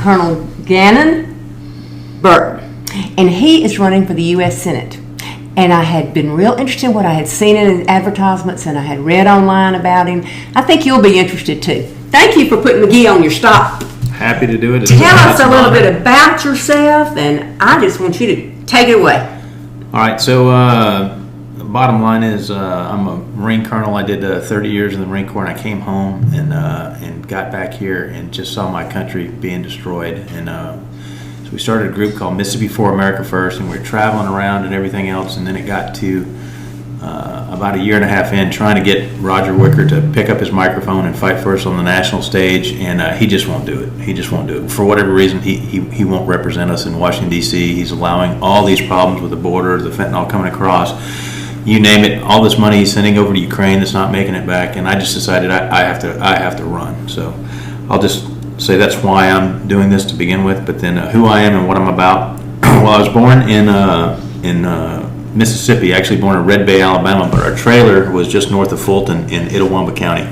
Colonel Ghannon Burton, and he is running for the U.S. Senate. And I had been real interested in what I had seen in advertisements, and I had read online about him. I think you'll be interested too. Thank you for putting McGee on your stop. Happy to do it. Tell us a little bit about yourself, and I just want you to take it away. All right, so the bottom line is I'm a Marine Colonel. I did 30 years in the Marine Corps, and I came home and got back here and just saw my country being destroyed. And so we started a group called Mississippi for America First, and we were traveling around and everything else. And then it got to about a year and a half in, trying to get Roger Wicker to pick up his microphone and fight for us on the national stage, and he just won't do it. He just won't do it. For whatever reason, he won't represent us in Washington, D.C. He's allowing all these problems with the border, the fentanyl coming across, you name it, all this money he's sending over to Ukraine that's not making it back, and I just decided I have to run. So I'll just say that's why I'm doing this to begin with, but then who I am and what I'm about. Well, I was born in Mississippi, actually born in Red Bay, Alabama, but our trailer was just north of Fulton in Itawamba County,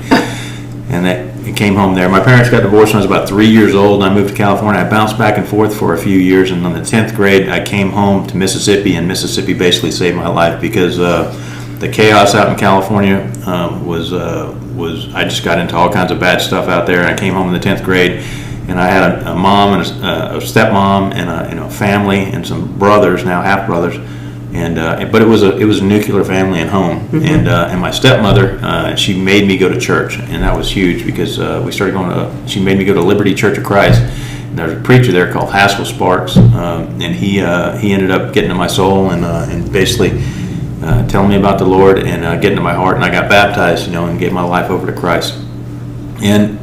and it came home there. My parents got divorced when I was about 3 years old, and I moved to California. I bounced back and forth for a few years, and in the 10th grade, I came home to Mississippi, and Mississippi basically saved my life because the chaos out in California was I just got into all kinds of bad stuff out there, and I came home in the 10th grade, and I had a mom and a stepmom and a family and some brothers, now half brothers. But it was a nuclear family and home, mm-hmm. and my stepmother, she made me go to church, and that was huge because we started going to. She made me go to Liberty Church of Christ, and there's a preacher there called Haskell Sparks, and he ended up getting to my soul and basically telling me about the Lord and getting to my heart, and I got baptized, and gave my life over to Christ. And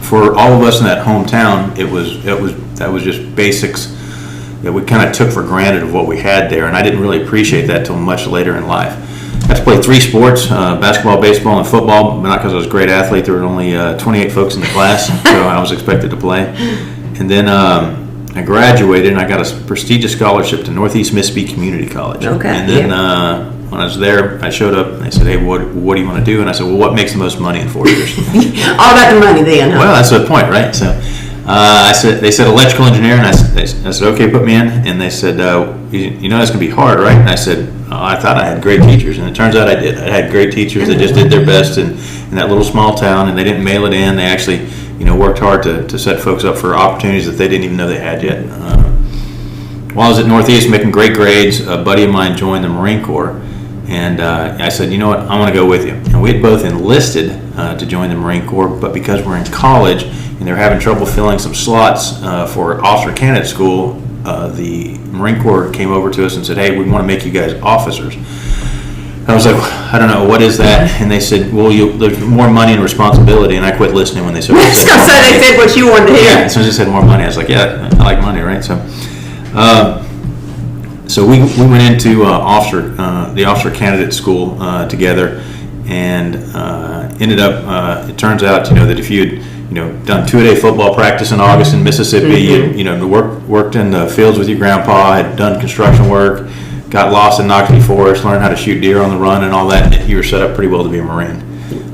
for all of us in that hometown, that was just basics that we kind of took for granted of what we had there, and I didn't really appreciate that till much later in life. I had to play 3 sports, basketball, baseball, and football, but not because I was a great athlete. There were only 28 folks in the class, so I was expected to play. And then I graduated, and I got a prestigious scholarship to Northeast Mississippi Community College. Okay. And then when I was there, I showed up, and they said, hey, what do you want to do? And I said, well, what makes the most money in 4 years? All about the money then, huh? Well, that's the point, right? So they said electrical engineer, and I said, okay, put me in. And they said, you know it's going to be hard, right? And I said, I thought I had great teachers, and it turns out I did. I had great teachers that just did their best in that little small town, and they didn't mail it in. They actually, worked hard to set folks up for opportunities that they didn't even know they had yet. While I was at Northeast making great grades, a buddy of mine joined the Marine Corps, and I said, you know what, I want to go with you. And we had both enlisted to join the Marine Corps, but because we're in college and they were having trouble filling some slots for officer candidate school, the Marine Corps came over to us and said, hey, we want to make you guys officers. I was like, I don't know, what is that? And they said, well, there's more money and responsibility, and I quit listening when they said. I was going to say they said what you wanted to hear. Yeah, as soon as they said more money, I was like, yeah, I like money, right? So we went into the officer candidate school together, and ended up. It turns out, that if you had done 2-a-day football practice in August in Mississippi, mm-hmm. worked in the fields with your grandpa, had done construction work, got lost in Noxubee Forest, learned how to shoot deer on the run and all that, and you were set up pretty well to be a Marine.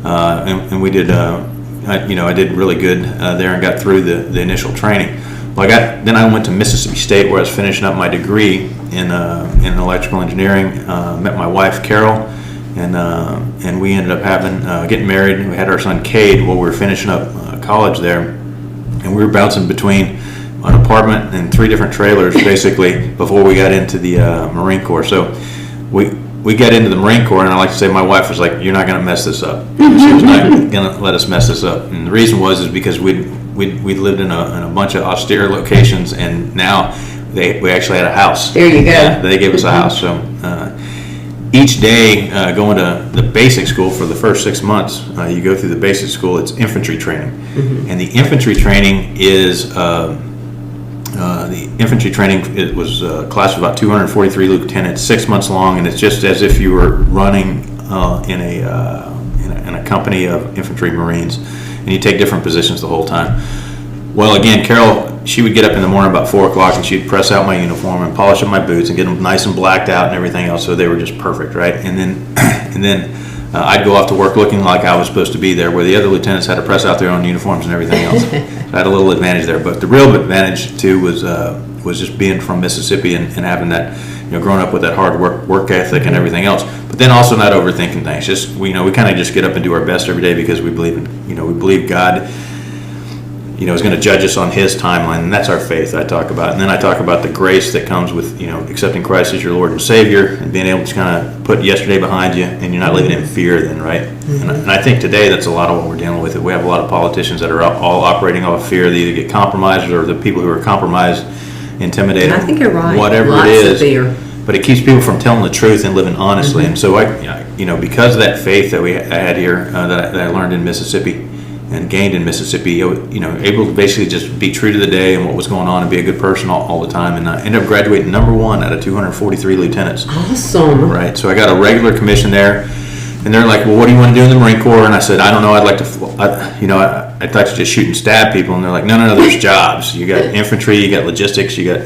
And we did. I did really good there and got through the initial training. Well, then I went to Mississippi State where I was finishing up my degree in electrical engineering. Met my wife Carol, and we ended up getting married. We had our son Cade while we were finishing up college there, and we were bouncing between an apartment and 3 different trailers basically before we got into the Marine Corps. So we got into the Marine Corps, and I like to say my wife was like, "You're not going to mess this up." She was not going to let us mess this up, and the reason is because we lived in a bunch of austere locations, and now we actually had a house. There you go. Yeah, they gave us a house. So each day going to the basic school for the first 6 months, you go through the basic school. It's infantry training, mm-hmm. and the infantry training is It was a class of about 243 lieutenants, 6 months long, and it's just as if you were running in a company of infantry Marines, and you take different positions the whole time. Well, again, Carol, she would get up in the morning about 4 o'clock, and she'd press out my uniform and polish up my boots and get them nice and blacked out and everything else, so they were just perfect, right? And then I'd go off to work looking like I was supposed to be there, where the other lieutenants had to press out their own uniforms and everything else. So I had a little advantage there. But the real advantage, too, was just being from Mississippi and having that, growing up with that hard work ethic and everything else. But then also not overthinking things. Just, we kind of just get up and do our best every day because we believe in, we believe God, is going to judge us on His timeline, and that's our faith I talk about. And then I talk about the grace that comes with, accepting Christ as your Lord and Savior and being able to kind of put yesterday behind you, and you're not living in fear then, right? And I think today that's a lot of what we're dealing with. We have a lot of politicians that are all operating off of fear. They either get compromised or the people who are compromised, intimidated, I think you're right. Whatever Lots it is. Of fear. But it keeps people from telling the truth and living honestly. And so because of that faith that I had here, that I learned in Mississippi and gained in Mississippi, able to basically just be true to the day and what was going on and be a good person all the time. And I ended up graduating number 1 out of 243 lieutenants. Awesome. Right. So I got a regular commission there. And they're like, well, what do you want to do in the Marine Corps? And I said, I don't know. I'd like to, I thought you just shoot and stab people. And they're like, no, there's jobs. You got infantry, you got logistics, you got,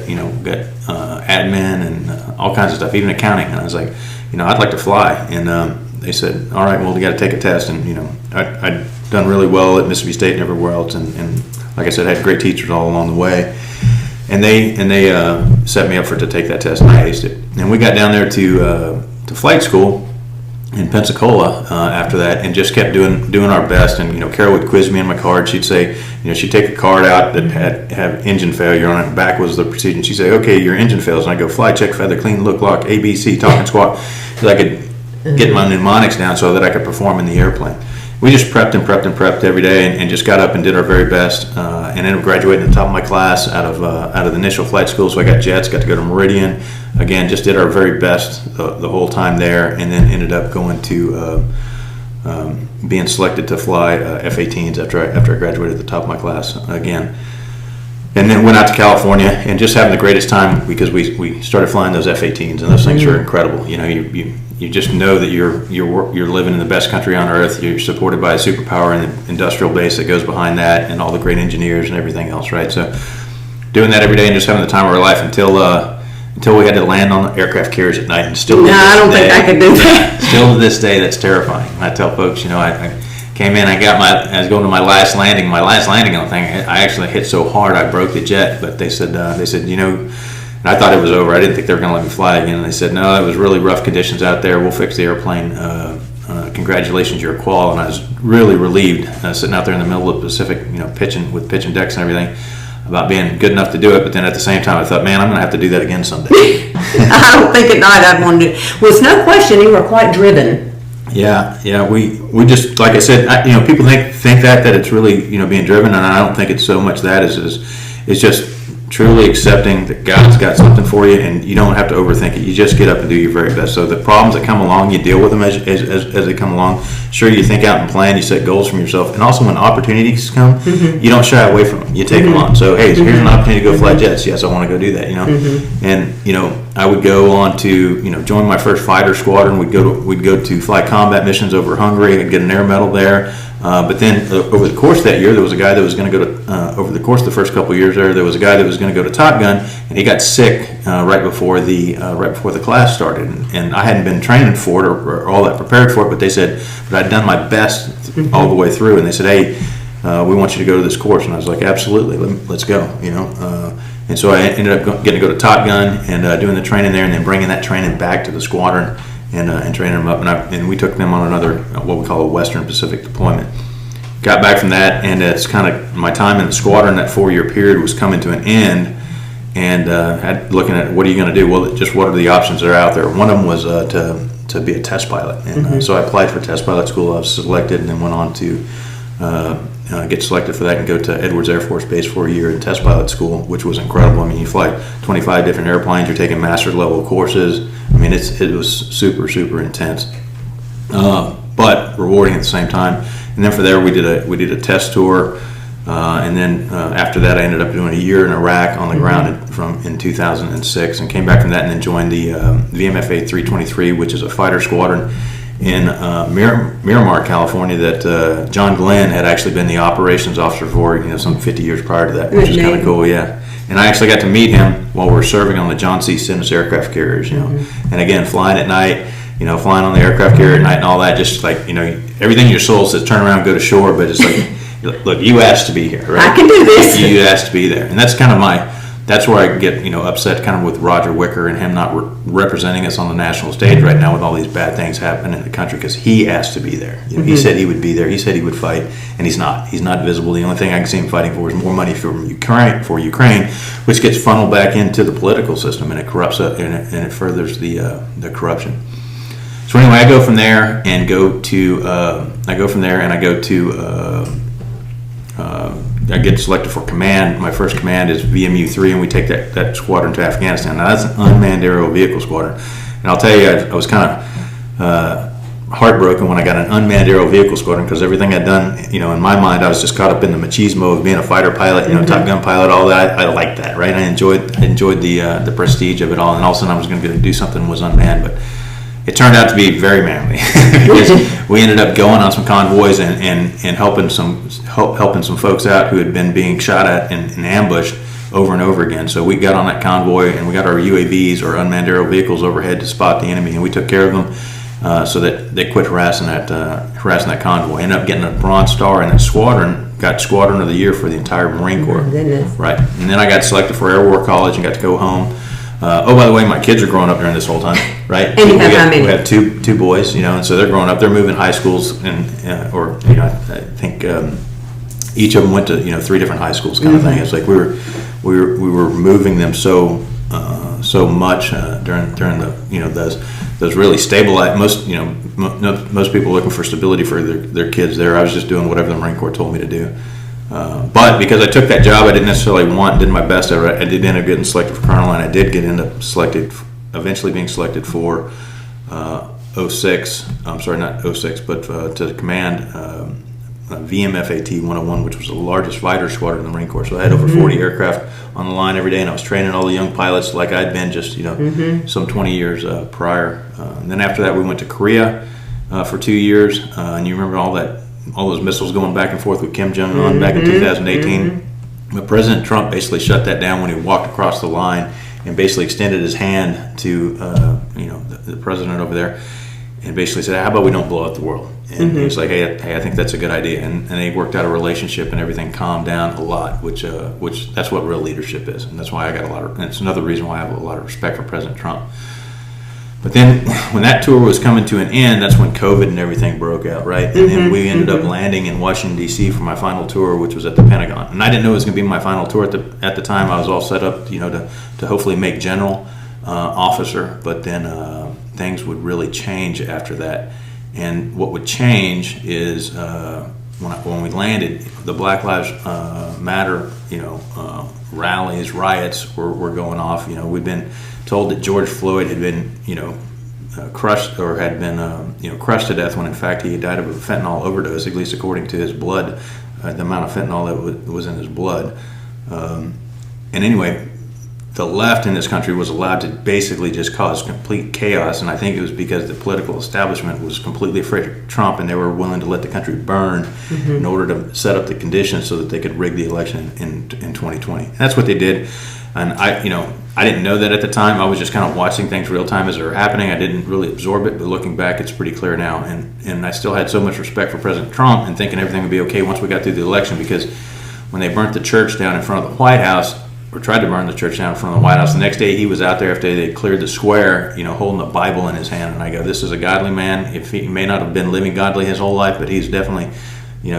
admin and all kinds of stuff, even accounting. And I was like, I'd like to fly. And they said, all right, well, you got to take a test. And, I'd done really well at Mississippi State and everywhere else. And like I said, I had great teachers all along the way. And they set me up to take that test, and I aced it. And we got down there to flight school in Pensacola after that, and just kept doing our best. And Carol would quiz me on my card. She'd say, she'd take a card out that had engine failure on it. Back was the procedure. And she'd say, okay, your engine fails. And I go, fly, check, feather, clean, look, lock, ABC, talk and squawk, so I could get my mnemonics down so that I could perform in the airplane. We just prepped every day, and just got up and did our very best, and ended up graduating at the top of my class out of the initial flight school. So I got jets, got to go to Meridian. Again, just did our very best the whole time there, and then ended up going to being selected to fly F-18s after I graduated at the top of my class again. And then went out to California and just having the greatest time because we started flying those F-18s, and those things are incredible. You just know that you're living in the best country on earth. You're supported by a superpower and the industrial base that goes behind that, and all the great engineers and everything else, right? So doing that every day and just having the time of our life until we had to land on the aircraft carriers at night. And still, I don't think I could do that. Still to this day, that's terrifying. I tell folks, I came in, I was going to my last landing on the thing, I actually hit so hard I broke the jet. But they said, and I thought it was over. I didn't think they were going to let me fly again. And they said, no, it was really rough conditions out there. We'll fix the airplane. Congratulations, you're a qual. And I was really relieved sitting out there in the middle of the Pacific, pitching decks and everything, about being good enough to do it. But then at the same time, I thought, man, I'm going to have to do that again someday. I don't think at night I'd want to do it. Well, it's no question you were quite driven. Yeah. We just, like I said, people think that it's really, being driven, and I don't think it's so much that it's just truly accepting that God's got something for you, and you don't have to overthink it. You just get up and do your very best. So the problems that come along, you deal with them as they come along. Sure, you think out and plan, you set goals from yourself, and also when opportunities come, you don't shy away from them. You take them on. So hey, here's an opportunity to go fly jets. Yes, I want to go do that. And I would go on to join my first fighter squadron. We'd go to fly combat missions over Hungary and get an air medal there. But then over the course of that year, there was a guy that was going to go to, over the course of the first couple of years there was a guy that was going to go to Top Gun, and he got sick right before the class started. And I hadn't been training for it or all that prepared for it, but they said, but I'd done my best all the way through. And they said, hey, we want you to go to this course. And I was like, absolutely, let's go, And so I ended up getting to go to Top Gun and doing the training there, and then bringing that training back to the squadron. And training them up, and we took them on another what we call a Western Pacific deployment. Got back from that, and it's kind of my time in the squadron. That 4-year period was coming to an end, and looking at what are you going to do? Well, just what are the options that are out there? One of them was to be a test pilot, and so I applied for test pilot school. I was selected, and then went on to get selected for that and go to Edwards Air Force Base for a year in test pilot school, which was incredible. I mean, you fly 25 different airplanes. You're taking master's level courses. I mean, it was super, super intense, but rewarding at the same time. And then for there, we did a test tour, and then after that, I ended up doing a year in Iraq on the ground in 2006, and came back from that, and then joined the VMFA 323, which is a fighter squadron in Miramar, California, that John Glenn had actually been the operations officer for, some 50 years prior to that, which is kind of cool, yeah. And I actually got to meet him while we were serving on the John C. Stennis aircraft carriers, And again, flying at night, flying on the aircraft carrier at night and all that, just like, everything in your soul says turn around, go to shore, but it's like, look, you asked to be here, right? I can do this. You asked to be there. And that's kind of that's where I get, upset kind of with Roger Wicker and him not representing us on the national stage right now with all these bad things happening in the country, because he asked to be there. He said he would be there. He said he would fight, and he's not. He's not visible. The only thing I can see him fighting for is more money for Ukraine, which gets funneled back into the political system, and it corrupts it, and it furthers the corruption. So anyway, I go from there and I get selected for command. My first command is VMU 3, and we take that squadron to Afghanistan. Now, that's an unmanned aerial vehicle squadron. And I'll tell you, I was kind of heartbroken when I got an unmanned aerial vehicle squadron, because everything I'd done, in my mind, I was just caught up in the machismo of being a fighter pilot, Top Gun pilot, all that. I liked that, right? I enjoyed the prestige of it all, and all of a sudden I was going to do something that was unmanned, but it turned out to be very manly, because we ended up going on some convoys and helping some folks out who had been being shot at and ambushed over and over again. So we got on that convoy, and we got our UAVs, or unmanned aerial vehicles, overhead to spot the enemy, and we took care of them so that they quit harassing that convoy. Ended up getting a Bronze Star, and that squadron got Squadron of the Year for the entire Marine Corps. Oh, goodness. Right, and then I got selected for Air War College and got to go home. By the way, my kids are growing up during this whole time, right? And you have how many? We have two boys, and so they're growing up. They're moving high schools, and I think each of them went to 3 different high schools, kind of thing. It's like we were moving them so much during the those really stable. Most people looking for stability for their kids there. I was just doing whatever the Marine Corps told me to do. But because I took that job, I didn't necessarily did my best. I did end up getting selected for colonel, and I did eventually being selected for 06. I'm sorry, not 06, but to command VMFAT 101, which was the largest fighter squadron in the Marine Corps. So I had over 40 aircraft on the line every day, and I was training all the young pilots like I'd been just some 20 years prior. And then after that, we went to Korea for 2 years, and you remember all those missiles going back and forth with Kim Jong-un back in 2018. But President Trump basically shut that down when he walked across the line and basically extended his hand to the president over there, and basically said, "How about we don't blow up the world?" And he was like, "Hey, I think that's a good idea." And they worked out a relationship, and everything calmed down a lot, which that's what real leadership is, and that's why I got and it's another reason why I have a lot of respect for President Trump. But then when that tour was coming to an end, that's when COVID and everything broke out, right? And then we ended up landing in Washington, D.C. for my final tour, which was at the Pentagon. And I didn't know it was going to be my final tour at the time. I was all set up, to hopefully make general officer. But then things would really change after that. And what would change is when we landed, the Black Lives Matter, rallies, riots were going off. We'd been told that George Floyd had been, crushed or had been, crushed to death when in fact he had died of a fentanyl overdose, at least according to his blood, the amount of fentanyl that was in his blood. And anyway, the left in this country was allowed to basically just cause complete chaos, and I think it was because the political establishment was completely afraid of Trump, and they were willing to let the country burn in order to set up the conditions so that they could rig the election in 2020. And that's what they did. And I didn't know that at the time. I was just kind of watching things real time as they were happening. I didn't really absorb it, but looking back, it's pretty clear now. And I still had so much respect for President Trump and thinking everything would be okay once we got through the election, because when they burnt the church down in front of the White House, or tried to burn the church down in front of the White House, the next day he was out there after they cleared the square, holding a Bible in his hand. And I go, this is a godly man. If he may not have been living godly his whole life, but he's definitely,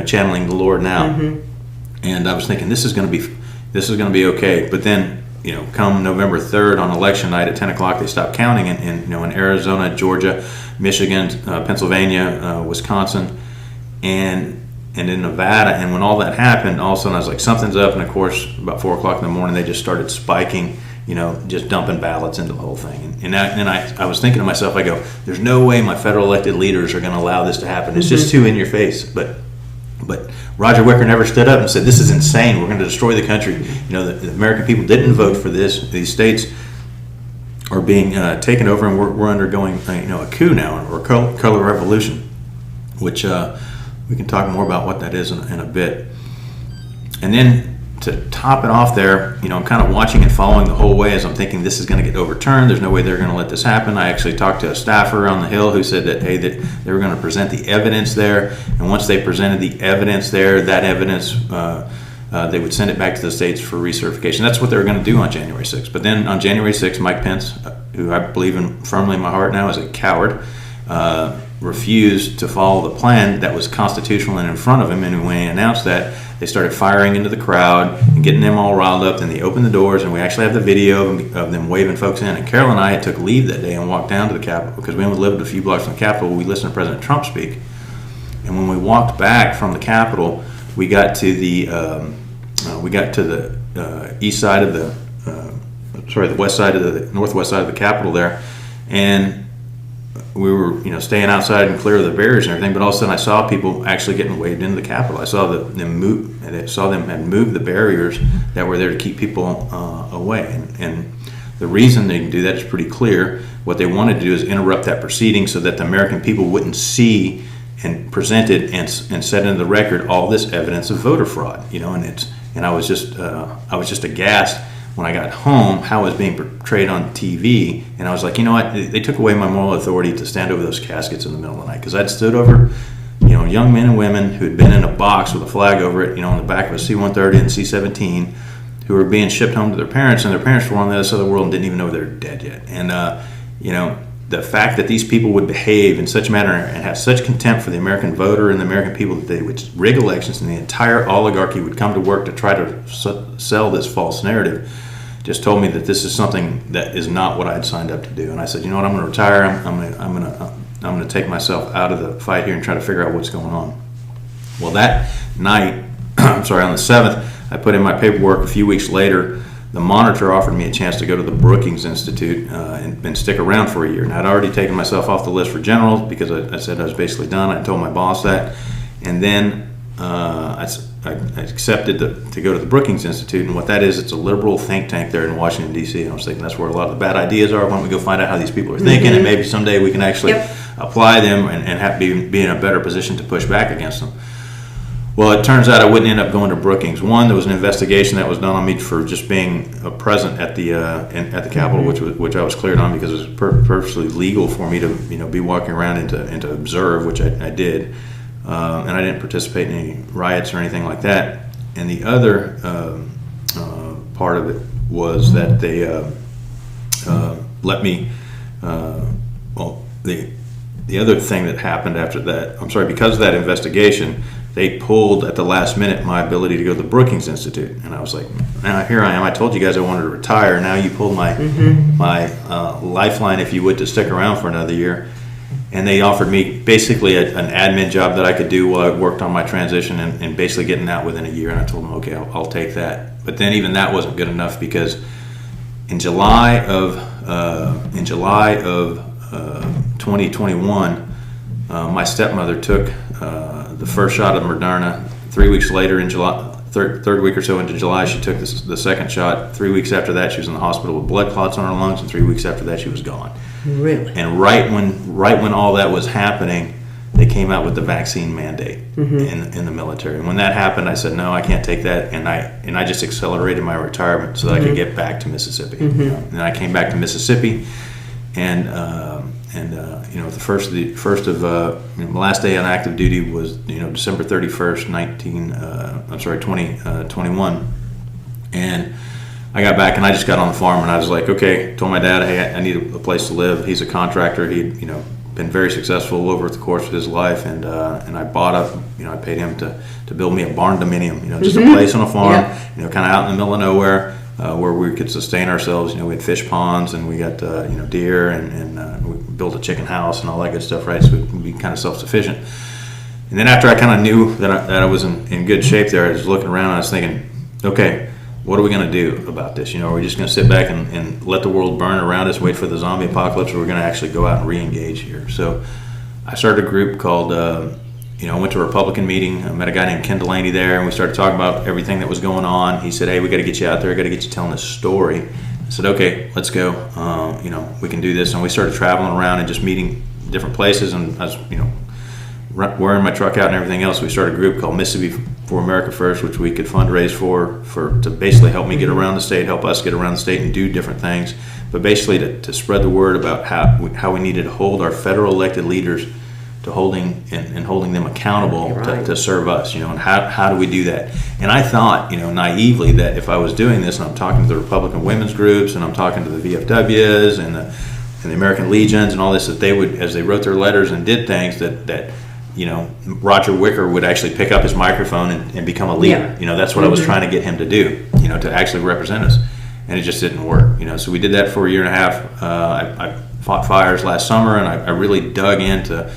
channeling the Lord now. And I was thinking, this is going to be okay. But then, come November 3rd on election night at 10 o'clock, they stopped counting in Arizona, Georgia, Michigan, Pennsylvania, Wisconsin, and in Nevada. And when all that happened, all of a sudden I was like, something's up. And of course, about 4 o'clock in the morning, they just started spiking, just dumping ballots into the whole thing. And I was thinking to myself, I go, there's no way my federal elected leaders are going to allow this to happen. It's just too in your face. But Roger Wicker never stood up and said, this is insane. We're going to destroy the country. The American people didn't vote for this. These states are being taken over, and we're undergoing a coup now, or a color revolution, which we can talk more about what that is in a bit. And then to top it off there, I'm kind of watching and following the whole way as I'm thinking this is going to get overturned. There's no way they're going to let this happen. I actually talked to a staffer on the Hill who said that, hey, that they were going to present the evidence there. And once they presented the evidence there, that evidence, they would send it back to the states for recertification. That's what they were going to do on January 6th. But then on January 6th, Mike Pence, who I believe in firmly in my heart now is a coward, refused to follow the plan that was constitutional and in front of him. And when he announced that, they started firing into the crowd and getting them all riled up. Then they opened the doors, and we actually have the video of them waving folks in. And Carol and I took leave that day and walked down to the Capitol because we only lived a few blocks from the Capitol. We listened to President Trump speak. And when we walked back from the Capitol, we got to the east side of the west side of the northwest side of the Capitol there, and we were staying outside and clear of the barriers and everything. But all of a sudden, I saw people actually getting waved into the Capitol. I saw them move, and I saw them had moved the barriers that were there to keep people away. And the reason they can do that is pretty clear. What they wanted to do is interrupt that proceeding so that the American people wouldn't see and presented and set into the record all this evidence of voter fraud, and I was just aghast when I got home how it was being portrayed on TV, and I was like, you know what? They took away my moral authority to stand over those caskets in the middle of the night because I'd stood over, young men and women who had been in a box with a flag over it, on the back of a C-130 and C-17, who were being shipped home to their parents, and their parents were on the other side of the world and didn't even know they were dead yet, and the fact that these people would behave in such a manner and have such contempt for the American voter and the American people that they would rig elections and the entire oligarchy would come to work to try to sell this false narrative just told me that this is something that is not what I had signed up to do. And I said, you know what, I'm going to retire. I'm going to take myself out of the fight here and try to figure out what's going on. Well, that night, on the 7th, I put in my paperwork. A few weeks later, the Monitor offered me a chance to go to the Brookings Institute and stick around for a year. And I'd already taken myself off the list for generals because I said I was basically done. I told my boss that. And then I accepted to go to the Brookings Institute. And what that is, it's a liberal think tank there in Washington, D.C. And I was thinking that's where a lot of the bad ideas are. Why don't we go find out how these people are thinking, and maybe someday we can actually apply them and be in a better position to push back against them. Well, it turns out I wouldn't end up going to Brookings. One, there was an investigation that was done on me for just being present at the Capitol, which I was cleared on because it was perfectly legal for me to be walking around and to observe, which I did, and I didn't participate in any riots or anything like that. And the other part of it was that they let me. The other thing that happened after that, because of that investigation, they pulled at the last minute my ability to go to the Brookings Institute, and I was like, "Now here I am. I told you guys I wanted to retire. Now you pulled my lifeline, if you would, to stick around for another year." And they offered me basically an admin job that I could do while I worked on my transition, and basically getting out within a year. And I told them, "Okay, I'll take that." But then even that wasn't good enough because in July of 2021, my stepmother took the first shot of Moderna. 3 weeks later, in July, third week or so into July, she took the second shot. 3 weeks after that, she was in the hospital with blood clots on her lungs, and 3 weeks after that, she was gone. Really? And right when all that was happening, they came out with the vaccine mandate in the military. And when that happened, I said, no, I can't take that, and I just accelerated my retirement so that I could get back to Mississippi. And I came back to Mississippi, and the last day on active duty was December 31st, 2021, and I got back and I just got on the farm and I was like, okay, told my dad, hey, I need a place to live. He's a contractor. He'd been very successful over the course of his life, and I bought up, I paid him to build me a barn dominium, just a place on a farm, kind of out in the middle of nowhere. Where we could sustain ourselves. We had fish ponds, and we got deer, and we built a chicken house and all that good stuff, right? So we'd be kind of self-sufficient. And then after I kind of knew that I was in good shape there, I was looking around and I was thinking, okay, what are we going to do about this? Are we just going to sit back and let the world burn around us, wait for the zombie apocalypse, or we're going to actually go out and re-engage here? So I started a group called I went to a Republican meeting. I met a guy named Ken Delaney there, and we started talking about everything that was going on. He said, hey, we got to get you out there. I got to get you telling this story. I said, okay, let's go. We can do this. And we started traveling around and just meeting different places. And I was, wearing my truck out and everything else. We started a group called Mississippi for America First, which we could fundraise for to basically help me get around the state, help us get around the state and do different things, but basically to spread the word about how we needed to hold our federal elected leaders to holding them accountable to serve us, and how do we do that? And I thought, naively, that if I was doing this, and I'm talking to the Republican women's groups, and I'm talking to the VFWs and the American Legions and all this, that they would, as they wrote their letters and did things, that Roger Wicker would actually pick up his microphone and become a leader. That's what I was trying to get him to do, to actually represent us. And it just didn't work. So we did that for a year and a half. I fought fires last summer, and I really dug into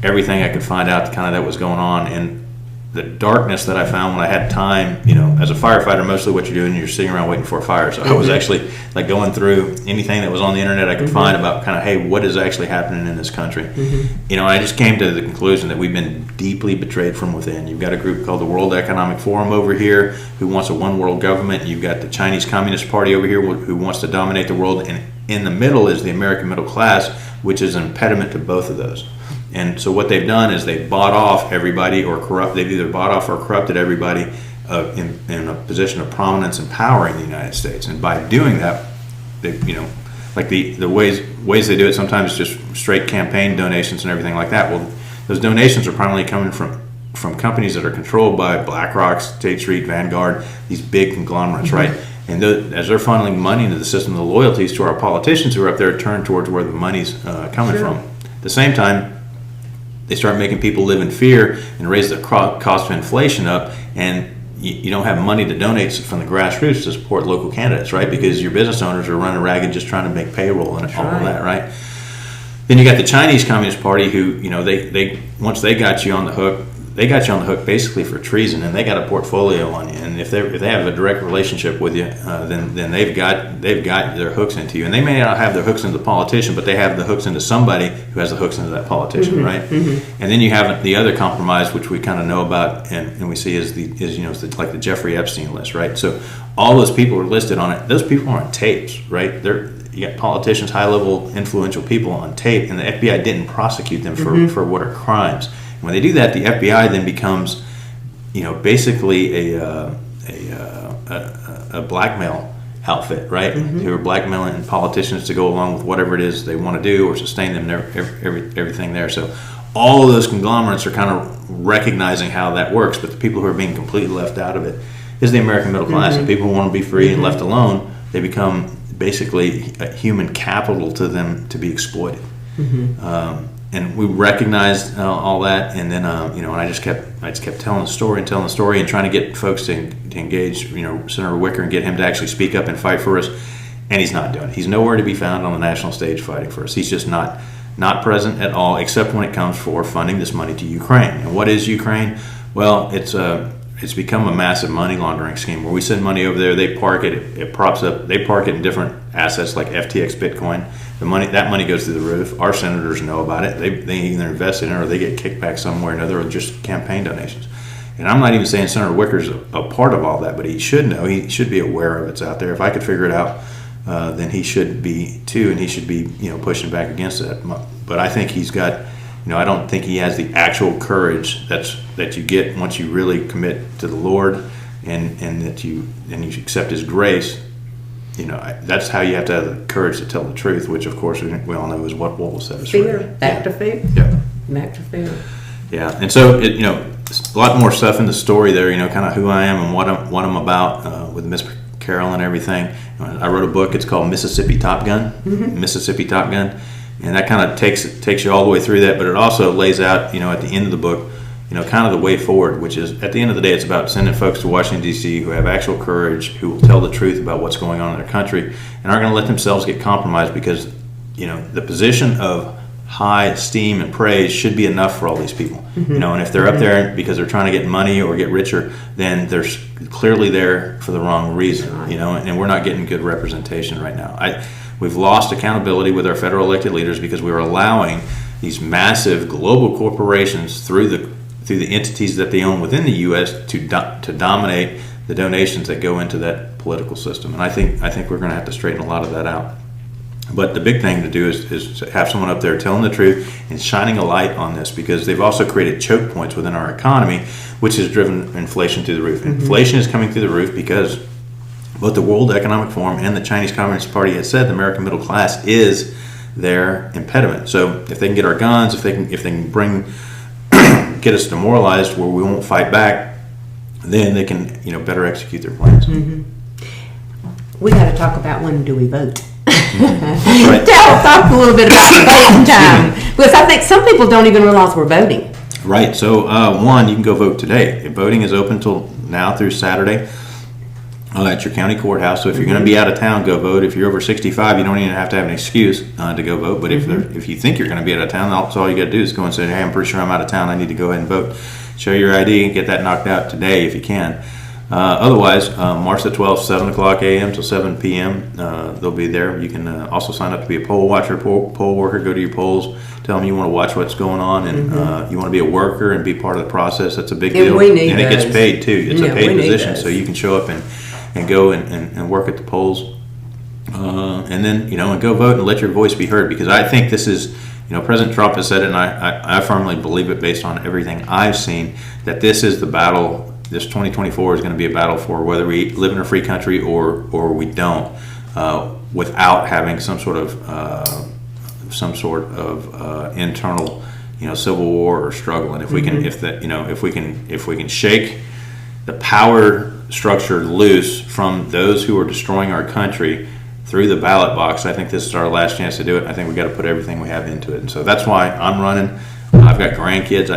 everything I could find out kind of that was going on. And the darkness that I found when I had time, as a firefighter, mostly what you're doing, you're sitting around waiting for a fire. So I was actually like going through anything that was on the internet I could find about kind of, hey, what is actually happening in this country? I just came to the conclusion that we've been deeply betrayed from within. You've got a group called the World Economic Forum over here who wants a one world government. You've got the Chinese Communist Party over here who wants to dominate the world. And in the middle is the American middle class, which is an impediment to both of those. And so what they've done is they've bought off everybody they've either bought off or corrupted everybody in a position of prominence and power in the United States. And by doing that, they, like the ways they do it, sometimes just straight campaign donations and everything like that. Well, those donations are primarily coming from companies that are controlled by BlackRock, State Street, Vanguard, these big conglomerates, right? And as they're funneling money into the system, the loyalties to our politicians who are up there turn towards where the money's coming from. At the same time, they start making people live in fear and raise the cost of inflation up, and you don't have money to donate from the grassroots to support local candidates, right? Because your business owners are running ragged just trying to make payroll and all of that, right? Then you got the Chinese Communist Party who, they once they got you on the hook, basically for treason, and they got a portfolio on you. And if they have a direct relationship with you, then they've got their hooks into you. And they may not have their hooks into the politician, but they have the hooks into somebody who has the hooks into that politician, right? And then you have the other compromise, which we kind of know about and we see is like the Jeffrey Epstein list, right? So all those people are listed on it. Those people are on tapes, right? You got politicians, high-level, influential people on tape, and the FBI didn't prosecute them for what are crimes. When they do that, the FBI then becomes, basically a blackmail outfit, right? Who are blackmailing politicians to go along with whatever it is they want to do or sustain them, everything there. So all of those conglomerates are kind of recognizing how that works, but the people who are being completely left out of it is the American middle class. And people who want to be free and left alone, they become basically a human capital to them to be exploited. And we recognized all that, and then and I just kept telling the story and trying to get folks to engage, Senator Wicker, and get him to actually speak up and fight for us. And he's not doing it. He's nowhere to be found on the national stage fighting for us. He's just not present at all, except when it comes for funding this money to Ukraine. And what is Ukraine? Well, it's become a massive money laundering scheme where we send money over there, they park it, it props up, they park it in different assets like FTX Bitcoin. That money goes through the roof. Our senators know about it. They either invest in it or they get kicked back somewhere or another, or just campaign donations. And I'm not even saying Senator Wicker's a part of all that, but he should know. He should be aware of it's out there. If I could figure it out, then he should be too, and he should be pushing back against it. But I think he's got. I don't think he has the actual courage that you get once you really commit to the Lord and that you accept His grace. That's how you have to have the courage to tell the truth, which of course we all know is what will set us free. Back to fear. Yeah. Back to fear. Yeah, and so a lot more stuff in the story there. Kind of who I am and what I'm about with Miss Carol and everything. I wrote a book. It's called Mississippi Top Gun. Mississippi Top Gun. And that kind of takes you all the way through that, but it also lays out, at the end of the book, kind of the way forward, which is, at the end of the day, it's about sending folks to Washington, D.C. who have actual courage, who will tell the truth about what's going on in their country, and aren't going to let themselves get compromised because, the position of high esteem and praise should be enough for all these people. And if they're up there because they're trying to get money or get richer, then they're clearly there for the wrong reason, and we're not getting good representation right now. We've lost accountability with our federal elected leaders because we are allowing these massive global corporations through the entities that they own within the U.S. to dominate the donations that go into that political system. And I think we're going to have to straighten a lot of that out. But the big thing to do is to have someone up there telling the truth and shining a light on this, because they've also created choke points within our economy, which has driven inflation through the roof. Inflation is coming through the roof because both the World Economic Forum and the Chinese Communist Party has said the American middle class is their impediment. So if they can get our guns, if they can get us demoralized where we won't fight back, then they can better execute their plans. We got to talk about when do we vote. Right. Talk a little bit about voting time, because I think some people don't even realize we're voting. Right. So you can go vote today. Voting is open till now through Saturday at your county courthouse. So if you're going to be out of town, go vote. If you're over 65, you don't even have to have an excuse to go vote. But if you think you're going to be out of town, that's all you got to do is go and say, hey, I'm pretty sure I'm out of town. I need to go ahead and vote. Show your ID and get that knocked out today if you can. Otherwise, March the 12th, 7 o'clock a.m. till 7 p.m., they'll be there. You can also sign up to be a poll watcher, poll worker. Go to your polls. Tell them you want to watch what's going on, and you want to be a worker and be part of the process. That's a big deal. We need and it those. gets paid, too. It's a paid position, those. so you can show up and go and work at the polls. And then, and go vote and let your voice be heard, because I think this is, President Trump has said it, and I firmly believe it based on everything I've seen, that this is the battle. This 2024 is going to be a battle for whether we live in a free country or we don't, without having some sort of internal, civil war or struggle. And if we can, if we can shake the power structure loose from those who are destroying our country through the ballot box, I think this is our last chance to do it. I think we got to put everything we have into it, and so that's why I'm running. I've got grandkids.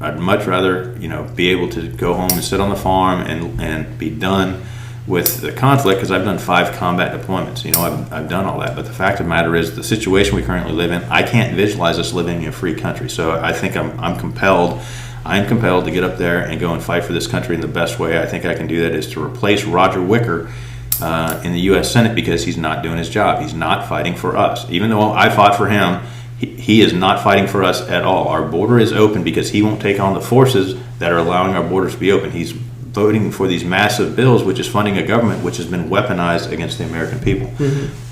I'd much rather, be able to go home and sit on the farm and be done with the conflict, because I've done 5 combat deployments. I've done all that. But the fact of the matter is, the situation we currently live in, I can't visualize us living in a free country. So I think I'm compelled to get up there and go and fight for this country in the best way I think I can do that is to replace Roger Wicker in the U.S. Senate, because he's not doing his job. He's not fighting for us. Even though I fought for him, he is not fighting for us at all. Our border is open because he won't take on the forces that are allowing our borders to be open. He's voting for these massive bills, which is funding a government which has been weaponized against the American people.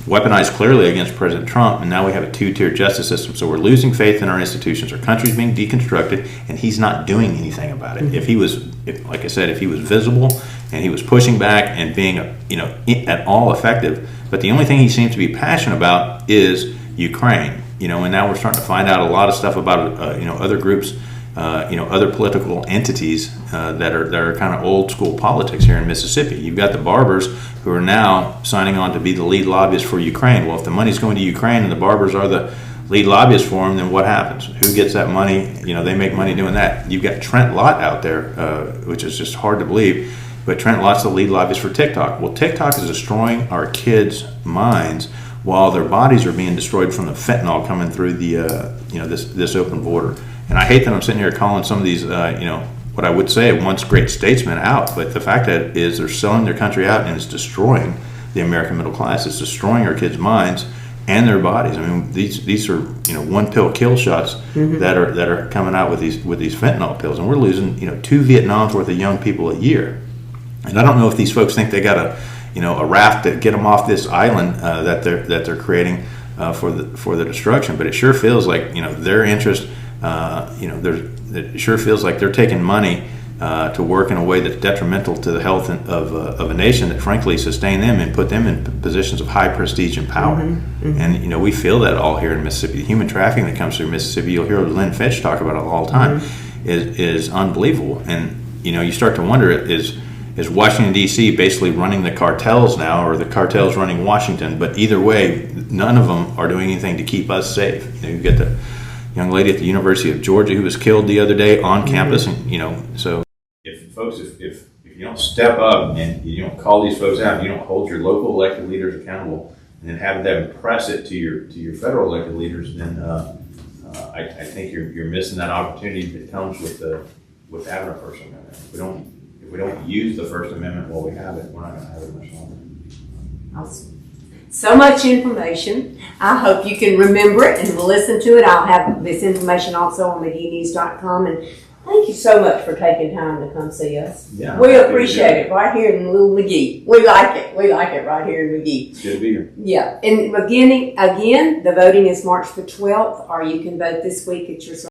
Weaponized clearly against President Trump, and now we have a 2-tier justice system. So we're losing faith in our institutions. Our country's being deconstructed, and he's not doing anything about it. If he was visible and he was pushing back and being, at all effective, but the only thing he seems to be passionate about is Ukraine. And now we're starting to find out a lot of stuff about, other groups, other political entities that are kind of old school politics here in Mississippi. You've got the barbers who are now signing on to be the lead lobbyists for Ukraine. Well, if the money's going to Ukraine and the barbers are the lead lobbyists for them, then what happens? Who gets that money? They make money doing that. You've got Trent Lott out there, which is just hard to believe, but Trent Lott's the lead lobbyist for TikTok. Well, TikTok is destroying our kids' minds while their bodies are being destroyed from the fentanyl coming through the this open border. And I hate that I'm sitting here calling some of these what I would say once great statesmen out, but the fact that is they're selling their country out, and it's destroying the American middle class. It's destroying our kids' minds and their bodies. I mean, these are one pill kill shots that are coming out with these fentanyl pills, and we're losing 2 Vietnams worth of young people a year. And I don't know if these folks think they got a raft to get them off this island that they're creating for the destruction. But it sure feels like their interest. It sure feels like they're taking money to work in a way that's detrimental to the health of a nation that frankly sustain them and put them in positions of high prestige and power. And we feel that all here in Mississippi. The human trafficking that comes through Mississippi, you'll hear Lynn Fitch talk about it all the time, is unbelievable. And you start to wonder, is Washington, D.C. basically running the cartels now, or the cartels running Washington? But either way, none of them are doing anything to keep us safe. You get the young lady at the University of Georgia who was killed the other day on campus, and so if you don't step up and you don't call these folks out, you don't hold your local elected leaders accountable, and then have them press it to your federal elected leaders, then I think you're missing that opportunity that comes with having a First Amendment. If we don't use the First Amendment while we have it, we're not going to have it much longer. Awesome. So much information. I hope you can remember it and listen to it. I'll have this information also on McGeeNews.com, and Thank you so much for taking time to come see us. Yeah, We happy to appreciate do it right here in Little McGee. We like it. We like it right here in McGee. It's good to be here. Yeah. And again, the voting is March the 12th, or you can vote this week at your